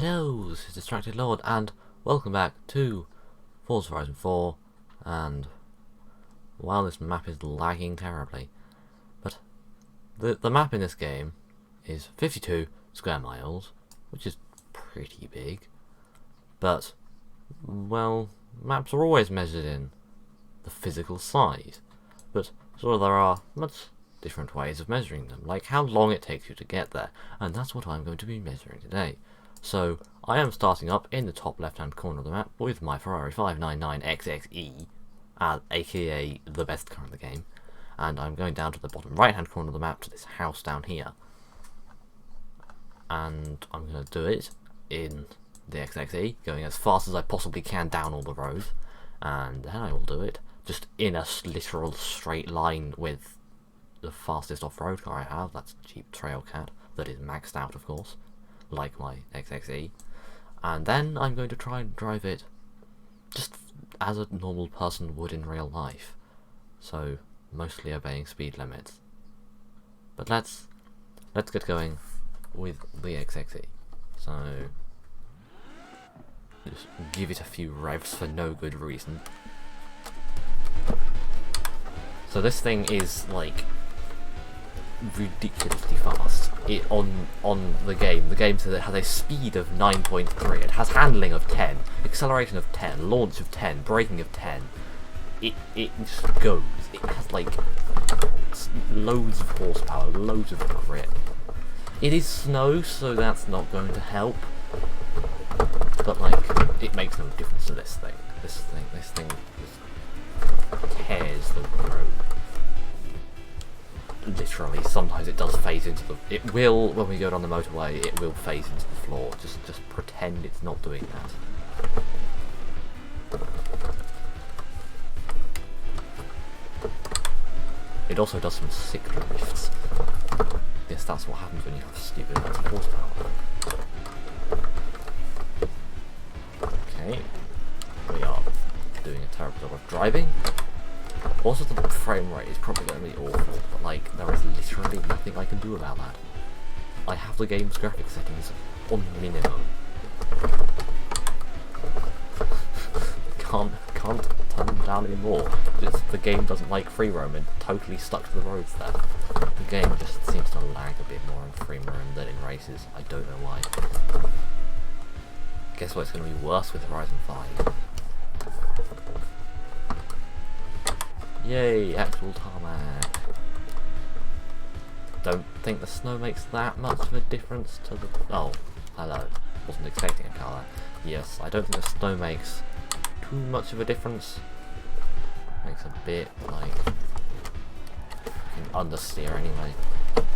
Hello, this is Distracted Lord, and welcome back to Forza Horizon 4, and while this map is lagging terribly, but the map in this game is 52 square miles, which is pretty big, but, well, maps are always measured in the physical size, but sort of there are much different ways of measuring them, like how long it takes you to get there, and that's what I'm going to be measuring today. So, I am starting up in the top left-hand corner of the map with my Ferrari 599XXE, aka the best car in the game, and I'm going down to the bottom right-hand corner of the map to this house down here. And I'm going to do it in the XXE, going as fast as I possibly can down all the roads, and then I will do it just in a literal straight line with the fastest off-road car I have. That's Jeep Trailcat, that is maxed out, of course, like my XXE, and then I'm going to try and drive it just as a normal person would in real life, so mostly obeying speed limits. But let's get going with the XXE. So just give it a few revs for no good reason. So this thing is like ridiculously fast. On the game says it has a speed of 9.3, it has handling of 10, acceleration of 10, launch of 10, braking of 10. It just goes. It has like loads of horsepower, loads of grip. It is snow, so that's not going to help, but like it makes no difference to this thing. This thing just tears the road. Literally, sometimes it does phase into the... It will, when we go down the motorway, it will phase into the floor. Just pretend it's not doing that. It also does some sick drifts. Yes, that's what happens when you have stupid amounts of horsepower. Okay, we are doing a terrible job of driving. Also, the frame rate is probably going to be awful, but like, there is literally nothing I can do about that. I have the game's graphics settings on minimum. Can't turn them down anymore. The game doesn't like free roam and totally stuck to the roads there. The game just seems to lag a bit more in free roam than in races. I don't know why. Guess what? It's going to be worse with Horizon 5. Yay, actual tarmac. Don't think the snow makes that much of a difference to the... Oh, hello. Wasn't expecting a car there. Yes, I don't think the snow makes too much of a difference. Makes a bit, like... You can understeer anyway.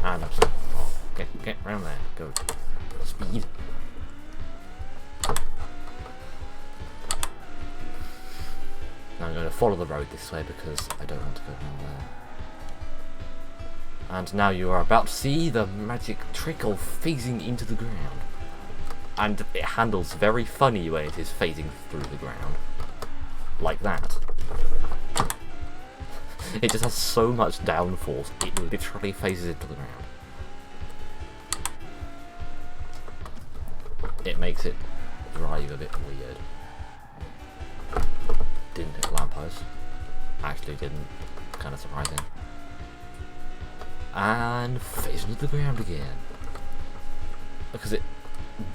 And I'm still... Oh, get round there. Go. Speed. Now I'm going to follow the road this way because I don't want to go down there. And now you are about to see the magic trick of phasing into the ground. And it handles very funny when it is phasing through the ground. Like that. It just has so much downforce, it literally phases into the ground. It makes it drive a bit weird. Didn't hit a lamppost. Actually didn't. Kind of surprising. And phase into the ground again. Because it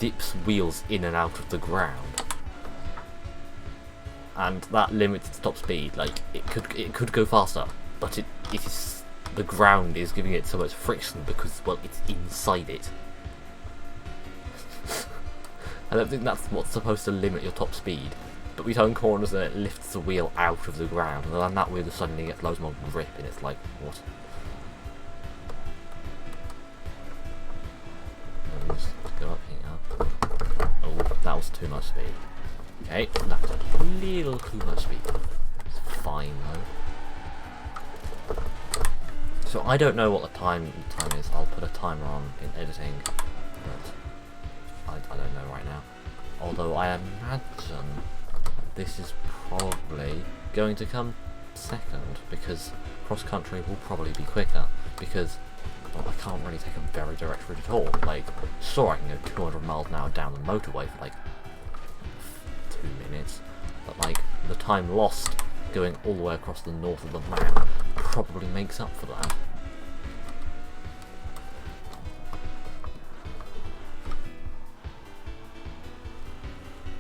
dips wheels in and out of the ground. And that limits its top speed. Like, it could go faster, but it is, the ground is giving it so much friction because, well, it's inside it. I don't think that's what's supposed to limit your top speed. But we turn corners and it lifts the wheel out of the ground, and then that wheel suddenly gets loads more grip, and it's like, what? Let's go up here. Oh, that was too much speed. Okay, that's a little too much speed. It's fine though. So I don't know what the time is. I'll put a timer on in editing, but I don't know right now. Although I imagine this is probably going to come second, because cross-country will probably be quicker, because I can't really take a very direct route at all. Like, sure, I can go 200 miles an hour down the motorway for like 2 minutes, but like the time lost going all the way across the north of the map probably makes up for that.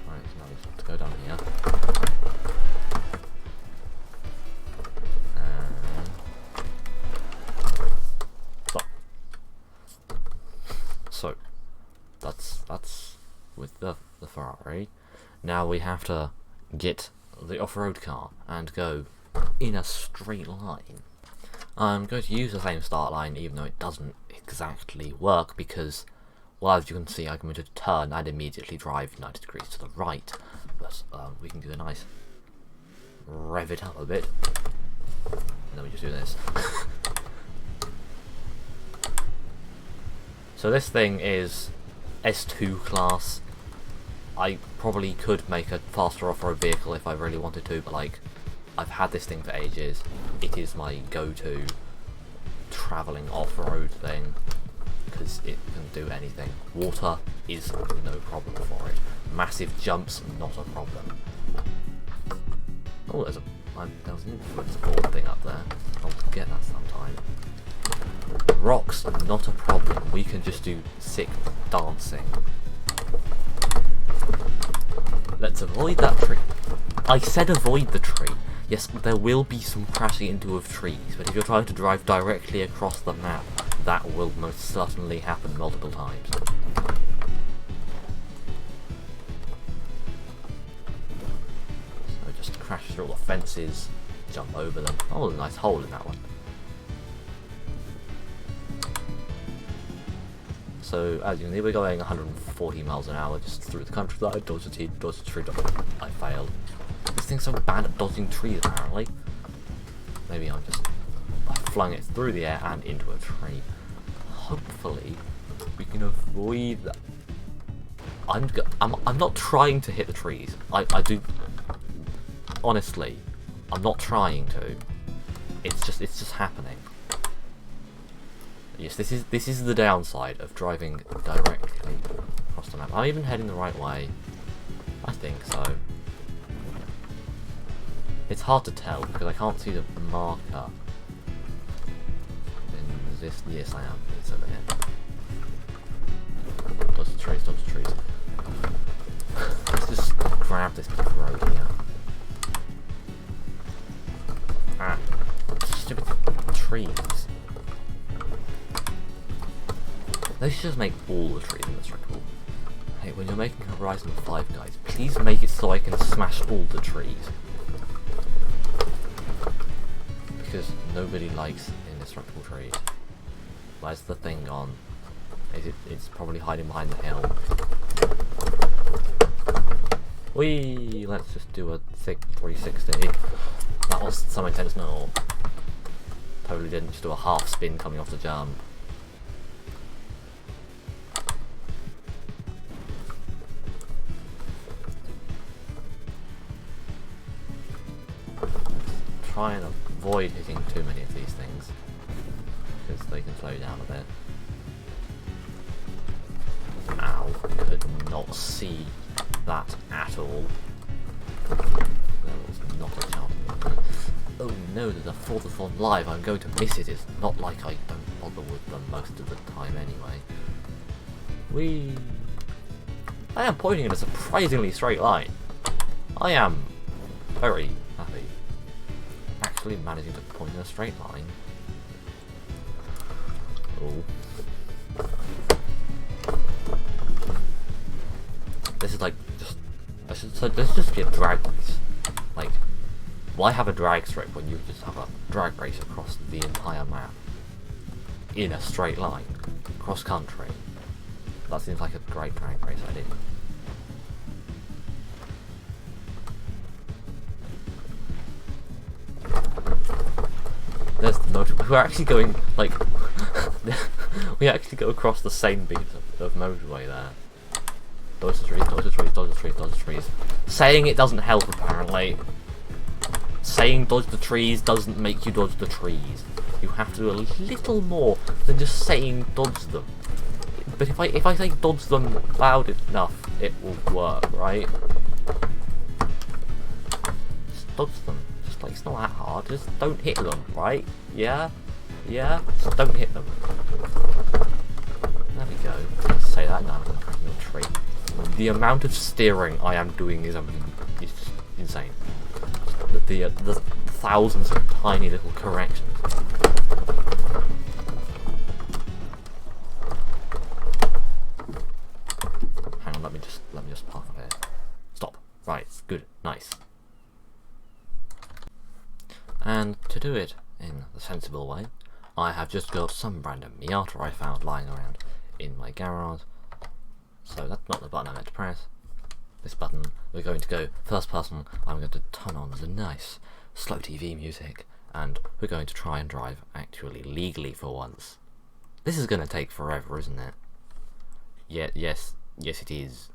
Right, so now we just have to go down here. So that's with the Ferrari. Now we have to get the off-road car and go in a straight line. I'm going to use the same start line even though it doesn't exactly work because, well, as you can see, I'm going to turn and immediately drive 90 degrees to the right. But we can do a nice rev it up a bit, and then we just do this. So this thing is S2 class. I probably could make a faster off-road vehicle if I really wanted to, but like, I've had this thing for ages. It is my go-to travelling off-road thing because it can do anything. Water is no problem for it. Massive jumps, not a problem. Oh, there was an influence board thing up there. I'll get that sometime. Rocks, not a problem. We can just do sick dancing. Let's avoid that tree. I said avoid the tree. Yes, there will be some crashing into of trees, but if you're trying to drive directly across the map, that will most certainly happen multiple times. So just crash through all the fences, jump over them. Oh, a nice hole in that one. So as you can see, we're going 140 miles an hour just through the countryside, dodge the tree, I failed. This thing's so bad at dodging trees apparently. Maybe I flung it through the air and into a tree. Hopefully we can avoid that. I'm not trying to hit the trees. I do, honestly, I'm not trying to. It's just happening. Yes, this is the downside of driving directly across the map. I'm even heading the right way. I think so. It's hard to tell because I can't see the marker. In this, yes, I am. It's over here. Dodge the trees, dodge the trees. Let's just grab this bit of road here. Ah, stupid trees. They should just make all the trees indestructible. Hey, when you're making Horizon 5, guys, please make it so I can smash all the trees. Because nobody likes indestructible trees. Where's the thing gone? It's probably hiding behind the hill. Whee! Let's just do a thick 360. That was some intentional. Totally didn't just do a half spin coming off the jump. Try and avoid hitting too many of these things because they can slow you down a bit. Ow, could not see that at all. There was not a chance. Oh no, there's a 4th of one live, I'm going to miss it. It's not like I don't bother with them most of the time anyway. Whee! I am pointing in a surprisingly straight line. I am very happy. Actually managing to point in a straight line. Oh. This is like this just be a drag race. Like, why have a drag strip when you just have a drag race across the entire map in a straight line, cross country? That seems like a great drag race idea. There's the motorway. We're actually going, like, we actually go across the same bit of motorway there. Dodge the trees, dodge the trees, dodge the trees, dodge the trees. Saying it doesn't help, apparently. saying dodge the trees doesn't make you dodge the trees. You have to do a little more than just saying dodge them. But if I say dodge them loud enough, it will work, right? Just dodge them. Just like, it's not that hard. Just don't hit them, right? Yeah? Yeah? Just don't hit them. There we go. Let's say that now. I'm going to crack a tree. The amount of steering I am doing is just insane. The thousands of tiny little corrections. Hang on, let me just park up here. Stop. Right, good, nice. And to do it in the sensible way, I have just got some random Miata I found lying around in my garage. So that's not the button I meant to press. This button, we're going to go first person. I'm going to turn on the nice slow TV music, and we're going to try and drive actually legally for once. This is going to take forever, isn't it? Yeah, yes it is.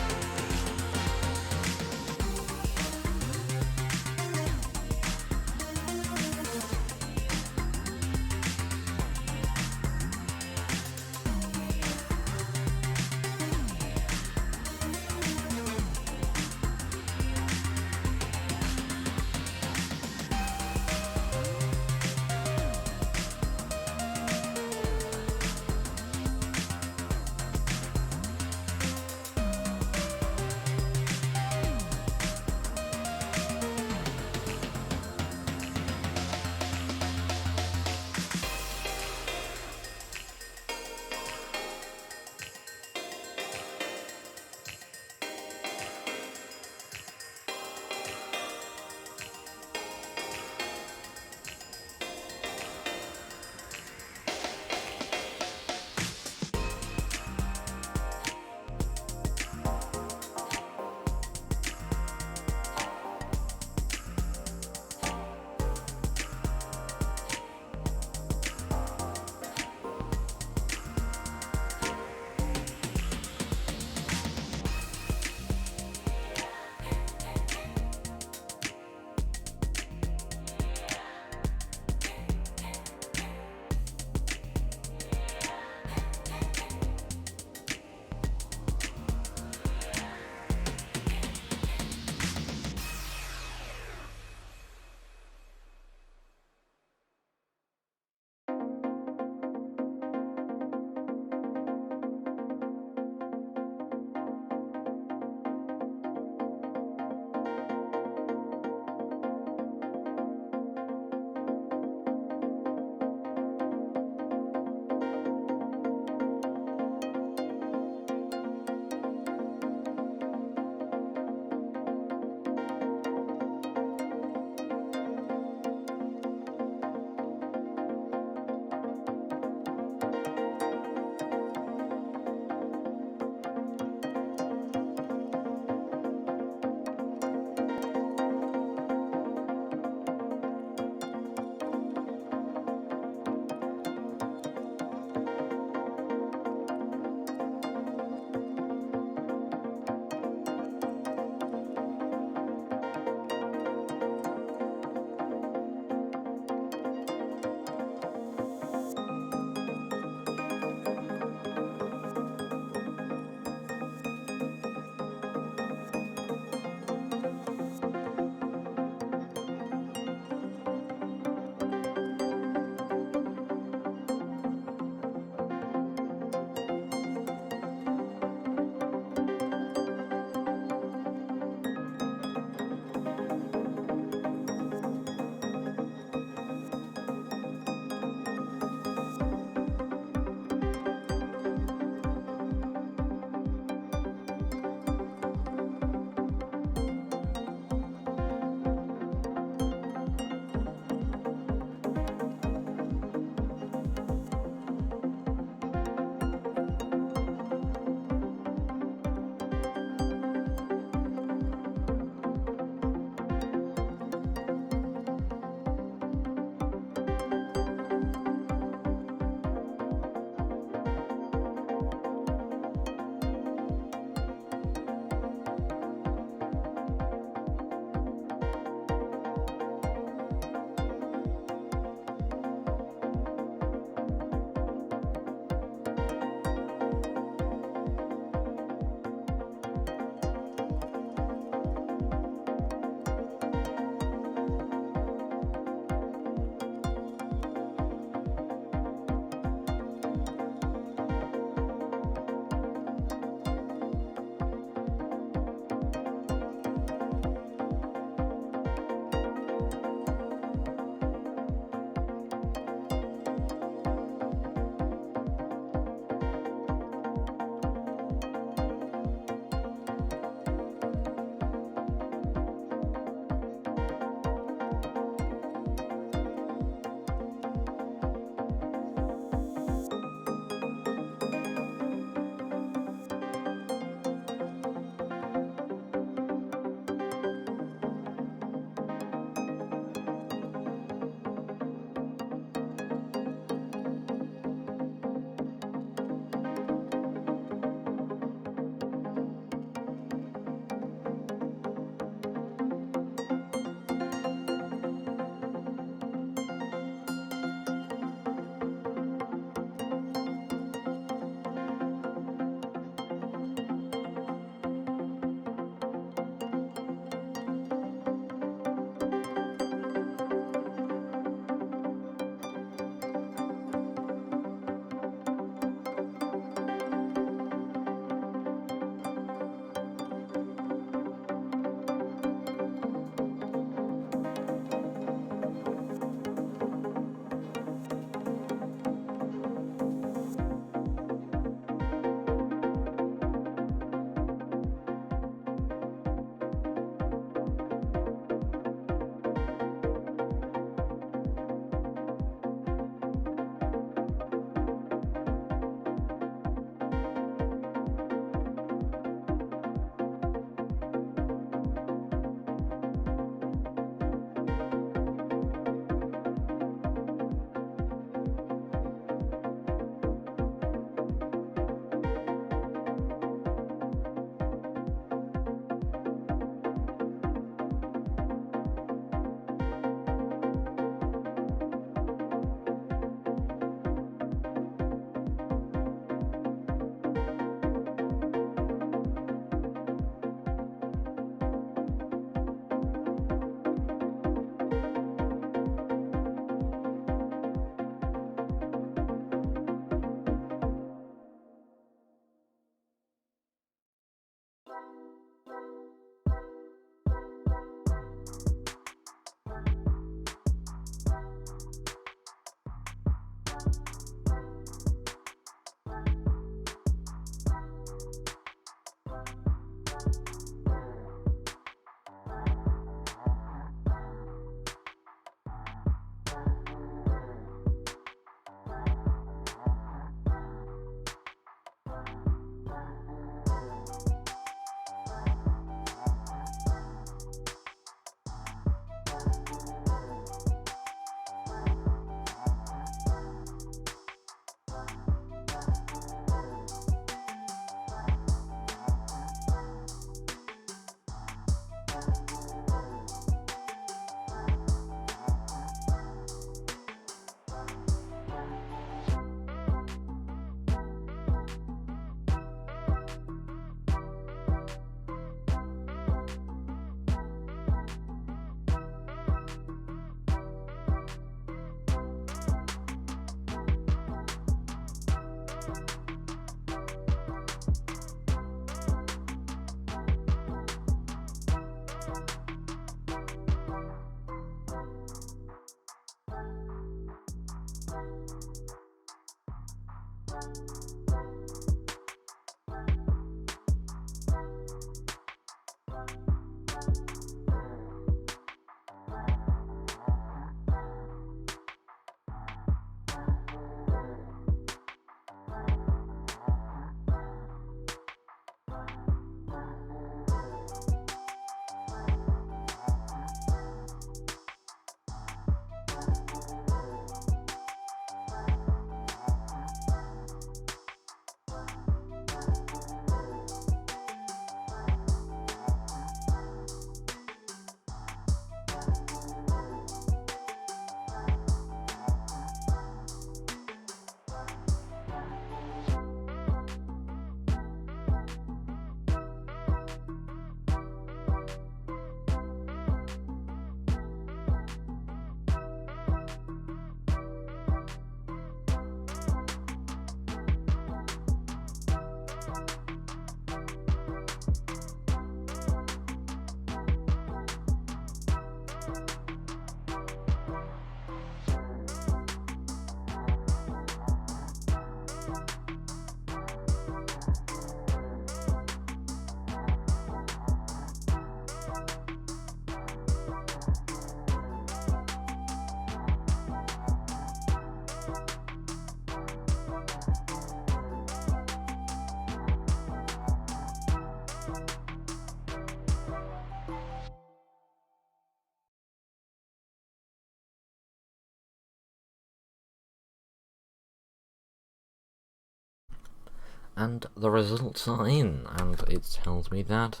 And the results are in, and it tells me that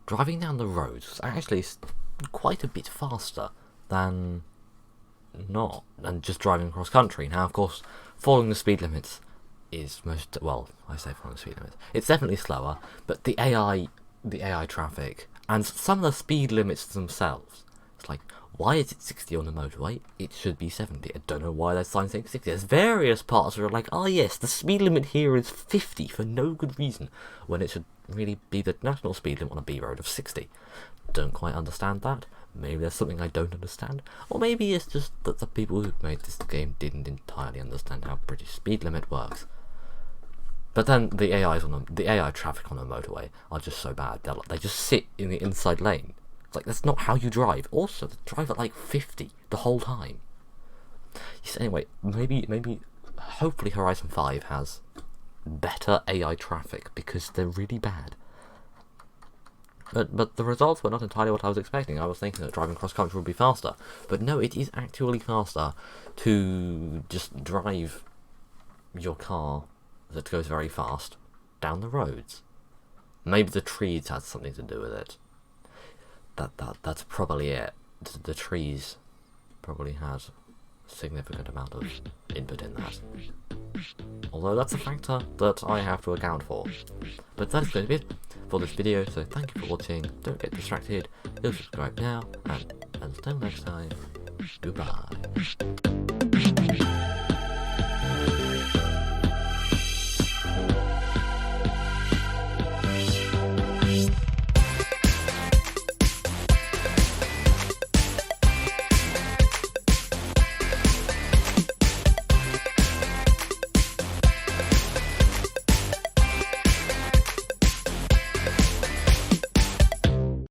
driving down the roads was actually quite a bit faster than not, than just driving across country. Now, of course, following the speed limits is well, I say following the speed limits. It's definitely slower, but the AI traffic, and some of the speed limits themselves, it's like, why is it 60 on the motorway? It should be 70. I don't know why they're saying 60. There's various parts where are like, oh yes, the speed limit here is 50 for no good reason, when it should really be the national speed limit on a B road of 60. Don't quite understand that. Maybe there's something I don't understand, or maybe it's just that the people who made this game didn't entirely understand how British speed limit works. But then the AI traffic on the motorway are just so bad. They just sit in the inside lane. It's like, that's not how you drive. Also, they drive at like 50 the whole time. Yes, anyway, maybe hopefully Horizon 5 has better AI traffic, because they're really bad. But the results were not entirely what I was expecting. I was thinking that driving cross country would be faster, but no, it is actually faster to just drive your car that goes very fast down the roads. Maybe the trees had something to do with it. That's probably it. The trees probably had a significant amount of input in that. Although that's a factor that I have to account for. But that is going to be it for this video, so thank you for watching. Don't get distracted, subscribe now, and until next time, goodbye.